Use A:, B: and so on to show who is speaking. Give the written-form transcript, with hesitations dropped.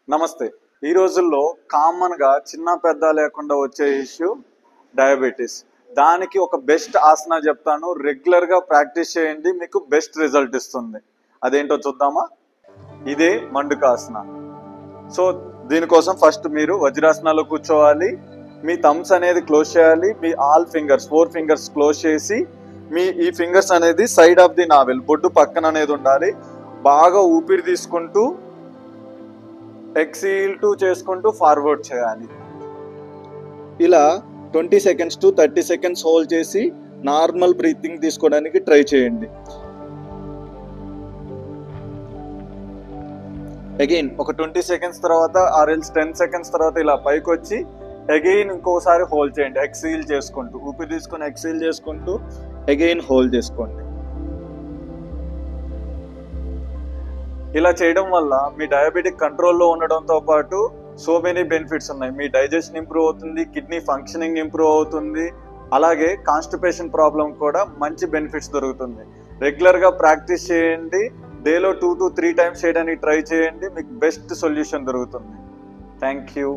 A: నమస్తే. ఈ రోజుల్లో కామన్‌గా చిన్న పెద్ద లేకుండా వచ్చే ఇష్యూ డయాబెటిస్. దానికి ఒక బెస్ట్ ఆసన చెప్తాను. రెగ్యులర్‌గా ప్రాక్టీస్ చేయండి. మీకు బెస్ట్ రిజల్ట్ ఇస్తుంది. అదేంటో చూద్దామా? ఇదే మండుకాసన. సో, దీనికోసం ఫస్ట్ మీరు వజ్రాసనాలో కూర్చోవాలి. మీ థంబ్స్ అనేది క్లోజ్ చేయాలి. Me all fingers 4 fingers close చేసి మీ ఈ ఫింగర్స్ అనేది సైడ్ ఆఫ్ ది నావెల్ బొడ్డు పక్కన అనేది ఉండాలి. బాగా ఊపిరి తీసుకుంటూ ఎక్సీల్ టు చేసుకుంటూ ఫార్వర్డ్ చేయాలి. ఇలా 20 సెకండ్స్ టు 30 సెకండ్స్ హోల్డ్ చేసి నార్మల్ బ్రీతింగ్ తీసుకోవడానికి ట్రై చేయండి. అగైన్ ఒక 20 సెకండ్స్ తర్వాత ఆర్ఎల్స్ 10 సెకండ్స్ తర్వాత ఇలా పైకి వచ్చి అగైన్ ఇంకోసారి హోల్డ్ చేయండి. ఎక్సీల్ చేసుకుంటూ ఊపిరి తీసుకొని ఎక్సీల్ చేసుకుంటూ అగైన్ హోల్డ్ చేసుకోండి. ఇలా చేయడం వల్ల మీ డయాబెటిక్ కంట్రోల్లో ఉండడంతో పాటు సో మెనీ బెనిఫిట్స్ ఉన్నాయి. మీ డైజెషన్ ఇంప్రూవ్ అవుతుంది, కిడ్నీ ఫంక్షనింగ్ ఇంప్రూవ్ అవుతుంది, అలాగే కాన్స్టిపేషన్ ప్రాబ్లం కూడా మంచి బెనిఫిట్స్ దొరుకుతుంది. రెగ్యులర్గా ప్రాక్టీస్ చేయండి. డేలో 2 to 3 టైమ్స్ చేయడానికి ట్రై చేయండి. మీకు బెస్ట్ సొల్యూషన్ దొరుకుతుంది. Thank you.